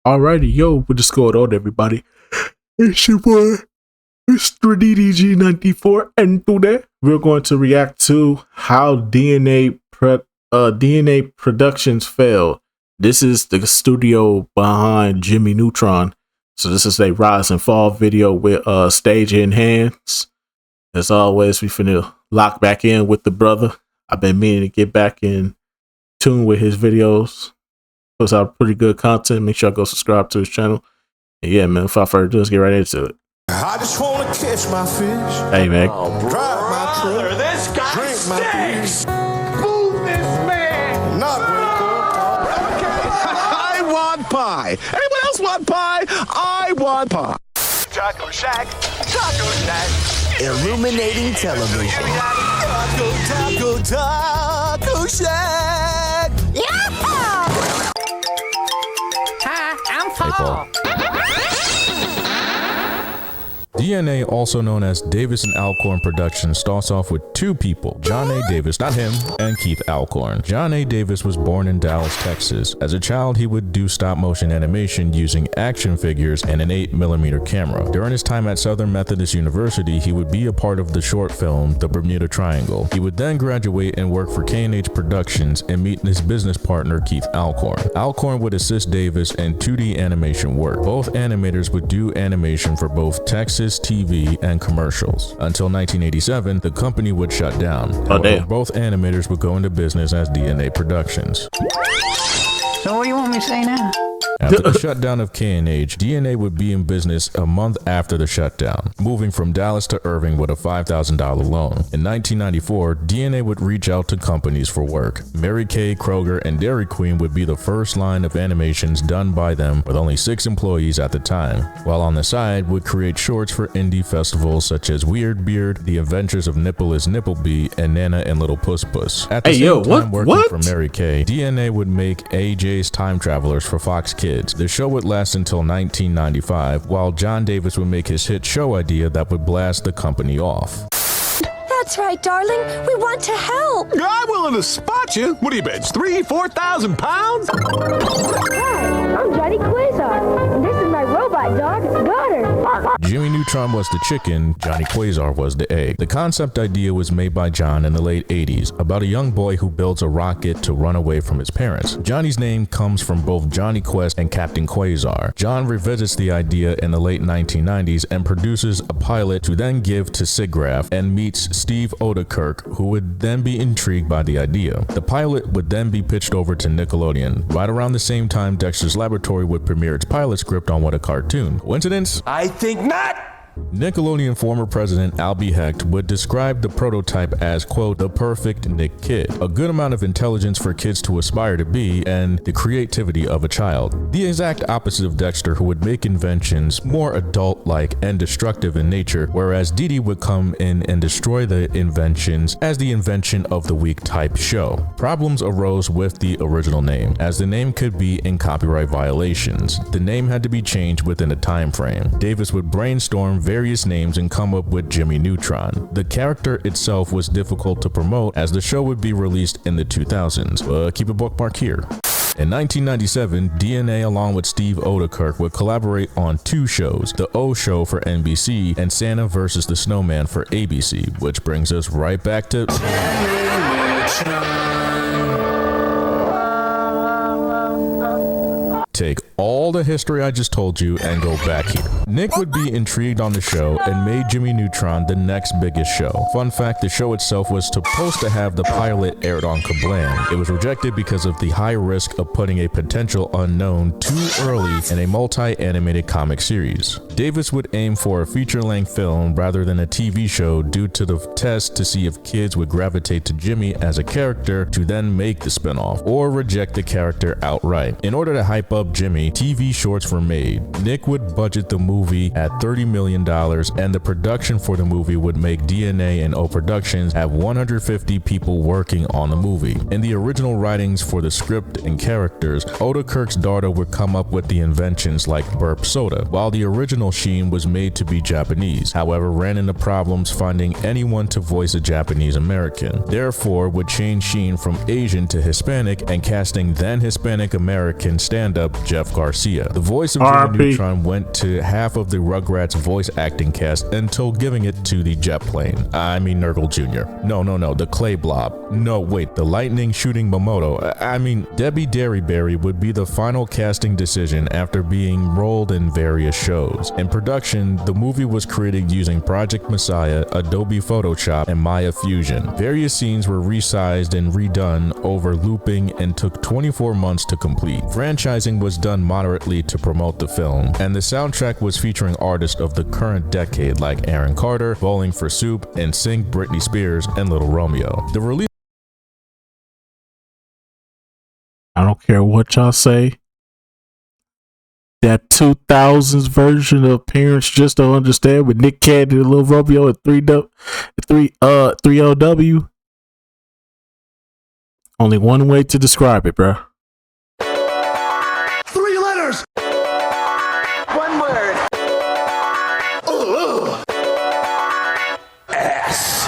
Alrighty, yo, what is going on, everybody? It's your boy, Mr. DDG94, and today we're going to react to how DNA Productions failed. This is the studio behind Jimmy Neutron, so this is a rise and fall video with stage in hands. As always, we finna lock back in with the brother. I've been meaning to get back in tune with his videos. Puts out pretty good content. Make sure I go subscribe to his channel. And yeah, man, without further ado, let's get right into it. I just wanna catch my fish. Hey, man. Drive my truck. This guy Drink my stinks. Move this man. Not wake up. Okay. I want pie. Anyone else want pie? I want pie. Taco Shack. Taco Shack. Illuminating television. Taco Shack. Hi, I'm Paul. DNA, also known as Davis and Alcorn Productions, starts off with two people, John A. Davis, not him, and Keith Alcorn. John A. Davis was born in Dallas, Texas. As a child, he would do stop-motion animation using action figures and an 8mm camera. During his time at Southern Methodist University, he would be a part of the short film, The Bermuda Triangle. He would then graduate and work for K&H Productions and meet his business partner, Keith Alcorn. Alcorn would assist Davis in 2D animation work. Both animators would do animation for both Texas TV and commercials. Until 1987, the company would shut down. However, both animators would go into business as DNA Productions. So what do you want me to say now? After the shutdown of K&H, DNA would be in business a month after the shutdown, moving from Dallas to Irving with a $5,000 loan. In 1994, DNA would reach out to companies for work. Mary Kay, Kroger, and Dairy Queen would be the first line of animations done by them with only 6 employees at the time, while on the side would create shorts for indie festivals such as Weird Beard, The Adventures of Nipple is Nipplebee, and Nana and Little Puss Puss. At the same time working for Mary Kay, DNA would make AJ's Time Travelers for Fox Kids. The show would last until 1995, while John Davis would make his hit show idea that would blast the company off. That's right, darling. We want to help. I'm willing to spot you. What do you bench? 3,000-4,000 pounds? Hi, I'm Johnny Quasar, and this is my robot dog, Daughter. Jimmy Neutron was the chicken, Johnny Quasar was the egg. The concept idea was made by John in the late 80s about a young boy who builds a rocket to run away from his parents. Johnny's name comes from both Johnny Quest and Captain Quasar. John revisits the idea in the late 1990s and produces a pilot to then give to SIGGRAPH and meets Steve Odekirk, who would then be intrigued by the idea. The pilot would then be pitched over to Nickelodeon. Right around the same time, Dexter's Laboratory would premiere its pilot script on What a Cartoon. Coincidence? I think not. Nickelodeon former president Albie Hecht would describe the prototype as, quote, the perfect Nick Kid, a good amount of intelligence for kids to aspire to be, and the creativity of a child. The exact opposite of Dexter, who would make inventions more adult-like and destructive in nature, whereas Dee Dee would come in and destroy the inventions as the invention of the week type show. Problems arose with the original name, as the name could be in copyright violations. The name had to be changed within a time frame. Davis would brainstorm various names and come up with Jimmy Neutron. The character itself was difficult to promote as the show would be released in the 2000s. Keep a bookmark here. In 1997, DNA along with Steve Odekirk would collaborate on 2 shows, The O Show for NBC and Santa vs. the Snowman for ABC, which brings us right back to take all the history I just told you and go back here. Nick would be intrigued on the show and made Jimmy Neutron the next biggest show. Fun fact, the show itself was supposed to have the pilot aired on Kablam. It was rejected because of the high risk of putting a potential unknown too early in a multi-animated comic series. Davis would aim for a feature-length film rather than a TV show due to the test to see if kids would gravitate to Jimmy as a character to then make the spinoff, or reject the character outright. In order to hype up Jimmy, TV shorts were made. Nick would budget the movie at $30 million, and the production for the movie would make DNA and O Productions have 150 people working on the movie. In the original writings for the script and characters, Odekirk's daughter would come up with the inventions like burp soda, while the original Sheen was made to be Japanese, however ran into problems finding anyone to voice a Japanese American. Therefore, would change Sheen from Asian to Hispanic and casting then Hispanic American stand-up Jeff Garcia. Garcia. The voice of Jimmy R.I.P. Neutron went to half of the Rugrats voice acting cast until giving it to the jet plane. I mean Nurgle Jr. No, the clay blob. No, wait, the lightning shooting Momoto. I mean Debbie Derryberry would be the final casting decision after being rolled in various shows. In production, the movie was created using Project Messiah, Adobe Photoshop, and Maya Fusion. Various scenes were resized and redone over looping and took 24 months to complete. Franchising was done moderately to promote the film, and the soundtrack was featuring artists of the current decade like Aaron Carter, Bowling for Soup, NSYNC, Britney Spears, and Little Romeo. The release I don't care what y'all say. That 2000s version of Parents Just Don't Understand with Nick Cannon and Little Romeo and 3LW. Only one way to describe it, bro. 3 letters. 1 word. Ass.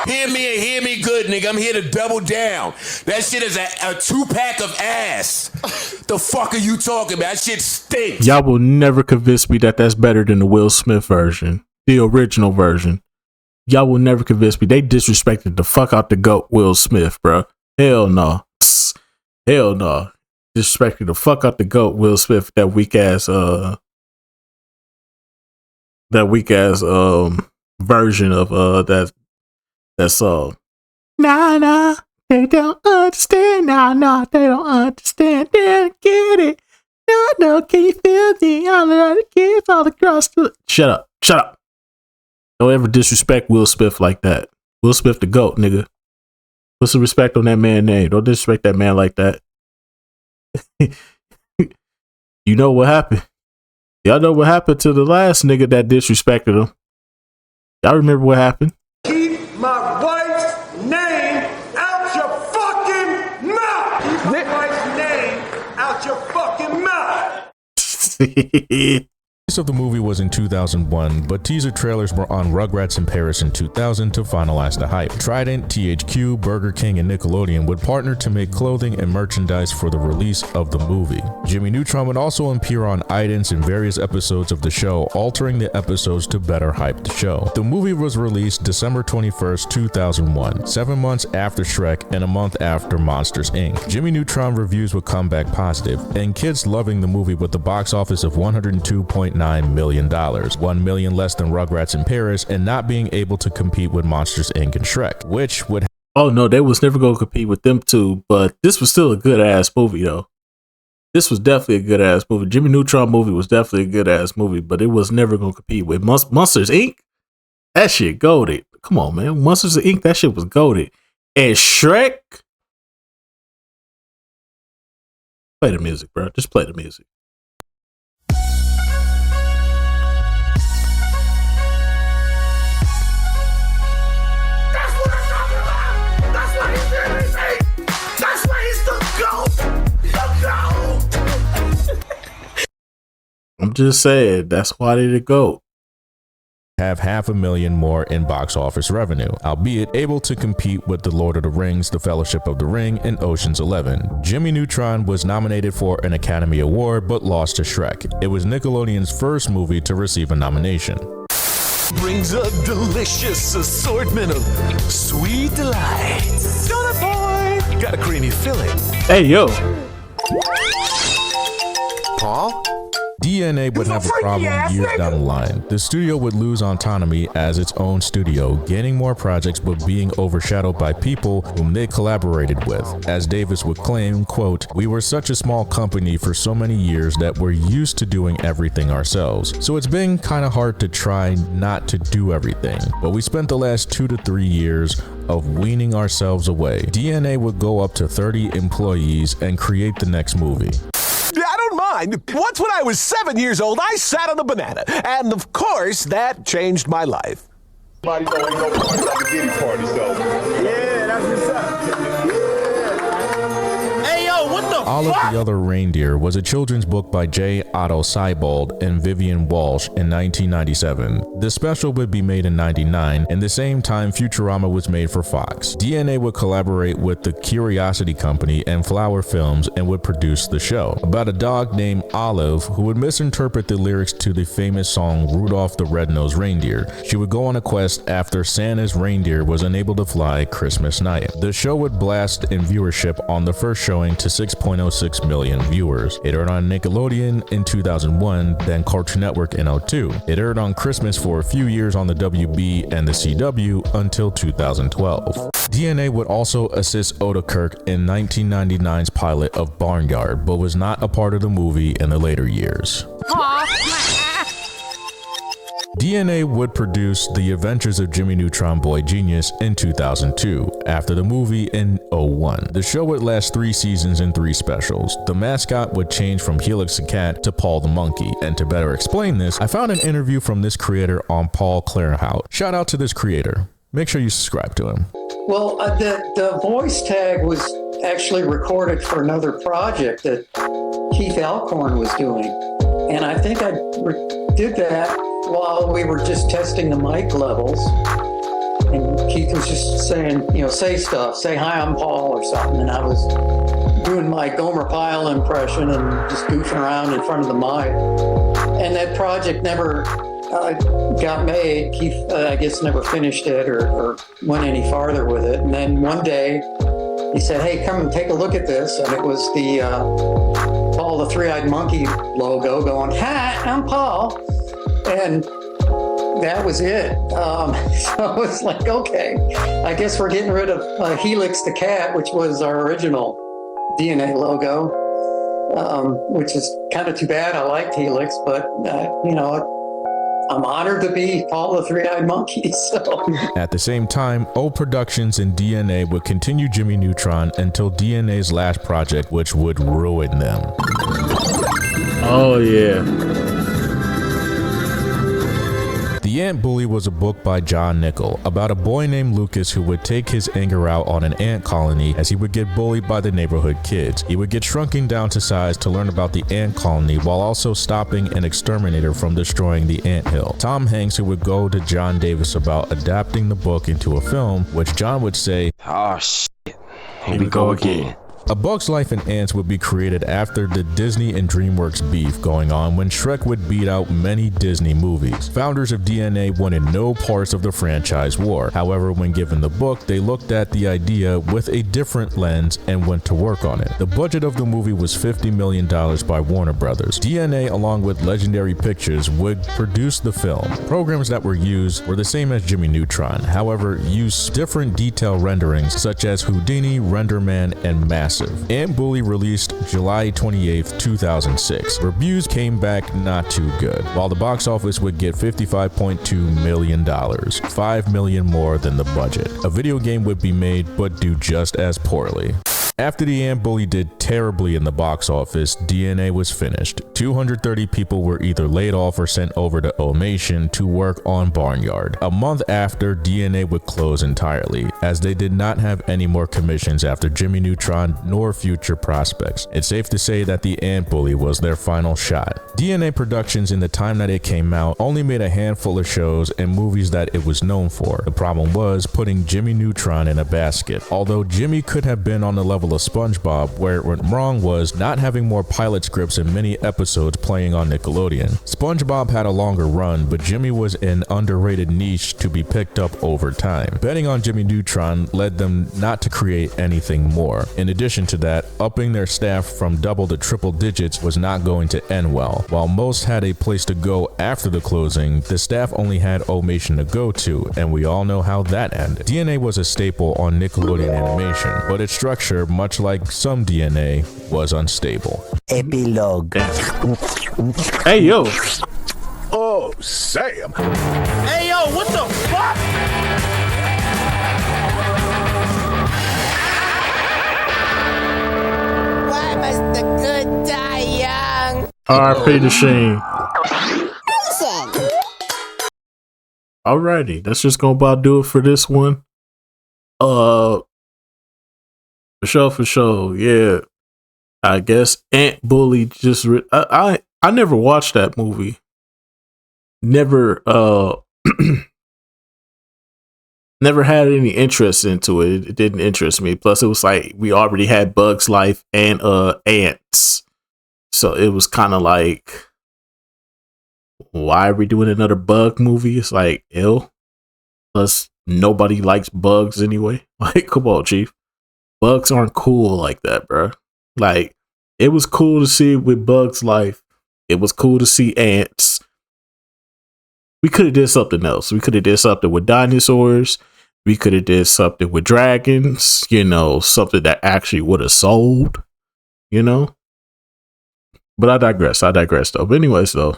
Hear me and hear me good, nigga. I'm here to double down. That shit is a 2-pack of ass. The fuck are you talking about? That shit stinks. Y'all will never convince me that that's better than the Will Smith version, the original version. Y'all will never convince me. They disrespected the fuck out the GOAT Will Smith, bro. Hell no. Hell no. Disrespected the fuck out the GOAT Will Smith. That weak ass version of that song. Nah, they don't understand. Nah, they don't understand. They don't get it. No, can you feel the all of the kids all across the... Shut up. Don't ever disrespect Will Smith like that. Will Smith the GOAT, nigga. Put some respect on that man's name. Don't disrespect that man like that. You know what happened? Y'all know what happened to the last nigga that disrespected him. Y'all remember what happened? Keep my wife's name out your fucking mouth. Keep my wife's name out your fucking mouth. of the movie was in 2001, but teaser trailers were on Rugrats in Paris in 2000 to finalize the hype. Trident, THQ, Burger King, and Nickelodeon would partner to make clothing and merchandise for the release of the movie. Jimmy Neutron would also appear on idents in various episodes of the show, altering the episodes to better hype the show. The movie was released December 21st, 2001, 7 months after Shrek and a month after Monsters, Inc. Jimmy Neutron reviews would come back positive, and kids loving the movie with the box office of $102.9 million, $1 million less than Rugrats in Paris, and not being able to compete with Monsters, Inc. and Shrek, which would... Oh no, they was never going to compete with them two, but this was still a good ass movie though. This was definitely a good ass movie. Jimmy Neutron movie was definitely a good ass movie, but it was never going to compete with Monsters, Inc. That shit goated. Come on, man. Monsters, Inc. That shit was goated. And Shrek... Play the music, bro. Just play the music. I'm just saying, that's why they the GOAT. Have $500,000 more in box office revenue, albeit able to compete with The Lord of the Rings, The Fellowship of the Ring, and Ocean's 11. Jimmy Neutron was nominated for an Academy Award but lost to Shrek. It was Nickelodeon's first movie to receive a nomination. Brings a delicious assortment of sweet delights. Donut boy! Got a creamy filling. Hey, yo. Paul? DNA would have a problem years down the line. The studio would lose autonomy as its own studio, gaining more projects but being overshadowed by people whom they collaborated with. As Davis would claim, quote, "We were such a small company for so many years that we're used to doing everything ourselves. So it's been kind of hard to try not to do everything. But we spent the last 2 to 3 years of weaning ourselves away." DNA would go up to 30 employees and create the next movie. I don't mind. Once when I was 7 years old, I sat on a banana. And of course, that changed my life. Hey, yo, Olive the Other Reindeer was a children's book by J. Otto Seibold and Vivian Walsh in 1997. The special would be made in 99, and the same time Futurama was made for Fox. DNA would collaborate with the Curiosity Company and Flower Films and would produce the show about a dog named Olive who would misinterpret the lyrics to the famous song Rudolph the Red-Nosed Reindeer. She would go on a quest after Santa's reindeer was unable to fly Christmas night. The show would blast in viewership on the first showing to 6.06 million viewers. It aired on Nickelodeon in 2001, then Cartoon Network in 2002. It aired on Christmas for a few years on the WB and the CW until 2012. DNA would also assist Odekirk in 1999's pilot of Barnyard, but was not a part of the movie in the later years. DNA would produce The Adventures of Jimmy Neutron Boy Genius in 2002, after the movie in 2001. The show would last 3 seasons and 3 specials. The mascot would change from Helix the cat to Paul the monkey, and to better explain this, I found an interview from this creator on Paul Clarehout. Shout out to this creator. Make sure you subscribe to him. Well, the voice tag was actually recorded for another project that Keith Alcorn was doing, and I think I did that while we were just testing the mic levels, and Keith was just saying, say stuff, say, hi, I'm Paul or something, and I was doing my Gomer Pyle impression and just goofing around in front of the mic. And that project never got made. Keith, I guess, never finished it or went any farther with it. And then one day he said, hey, come and take a look at this. And it was the Paul the Three-Eyed Monkey logo going, hi, I'm Paul. And that was it. So it's like, okay, I guess we're getting rid of Helix the cat, which was our original DNA logo, which is kind of too bad. I liked Helix, but, I'm honored to be Paul the Three-Eyed Monkey. So. At the same time, O Productions and DNA would continue Jimmy Neutron until DNA's last project, which would ruin them. Oh, yeah. The Ant Bully was a book by John Nichol about a boy named Lucas who would take his anger out on an ant colony as he would get bullied by the neighborhood kids. He would get shrunken down to size to learn about the ant colony while also stopping an exterminator from destroying the anthill. Tom Hanks, who would go to John Davis about adapting the book into a film, which John would say, "Oh shit, here we go again." A Bug's Life in Ants would be created after the Disney and DreamWorks beef going on when Shrek would beat out many Disney movies. Founders of DNA wanted no parts of the franchise war. However, when given the book, they looked at the idea with a different lens and went to work on it. The budget of the movie was $50 million by Warner Brothers. DNA, along with Legendary Pictures, would produce the film. Programs that were used were the same as Jimmy Neutron, however, used different detail renderings such as Houdini, RenderMan, and Massive. Ant Bully released July 28, 2006. Reviews came back not too good, while the box office would get $55.2 million, $5 million more than the budget. A video game would be made, but do just as poorly. After the Ant Bully did terribly in the box office, DNA was finished. 230 people were either laid off or sent over to Omation to work on Barnyard. A month after, DNA would close entirely, as they did not have any more commissions after Jimmy Neutron nor future prospects. It's safe to say that the Ant Bully was their final shot. DNA Productions, in the time that it came out, only made a handful of shows and movies that it was known for. The problem was putting Jimmy Neutron in a basket. Although Jimmy could have been on the level of SpongeBob, where it went wrong was not having more pilot scripts and many episodes playing on Nickelodeon. SpongeBob had a longer run, but Jimmy was an underrated niche to be picked up over time. Betting on Jimmy Neutron led them not to create anything more. In addition to that, upping their staff from double to triple digits was not going to end well. While most had a place to go after the closing, the staff only had Omation to go to, and we all know how that ended. DNA was a staple on Nickelodeon Animation, but its structure, much like some DNA, was unstable. Epilogue. Hey, yo. Oh, Sam. Hey, yo, what the fuck? Why must the good die young? R.I.P. the Sheen. Alrighty, that's just gonna about do it for this one. For sure, yeah. I guess Ant Bully just I never watched that movie. Never never had any interest into it. It didn't interest me. Plus it was like we already had Bugs Life and Ants. So it was kind of like, why are we doing another bug movie? It's like, ill. Plus nobody likes bugs anyway. Like, come on, Chief. Bugs aren't cool like that, bro. Like, it was cool to see with Bugs Life. It was cool to see Ants. We could have did something else. We could have did something with dinosaurs. We could have did something with dragons. You know, something that actually would have sold. You know. But I digress though. But anyways though,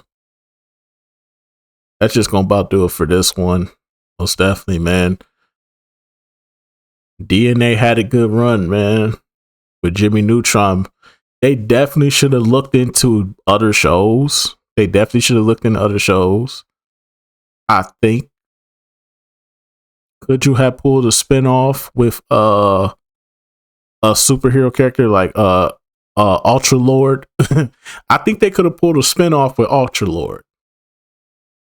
that's just gonna about do it for this one. Most definitely, man. DNA had a good run, man. With Jimmy Neutron. They definitely should have looked into other shows. I think. Could you have pulled a spinoff with a superhero character like Ultra Lord? I think they could have pulled a spinoff with Ultra Lord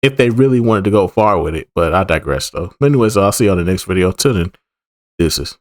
if they really wanted to go far with it. But I digress though. Anyways, I'll see you on the next video. Till then, deuces.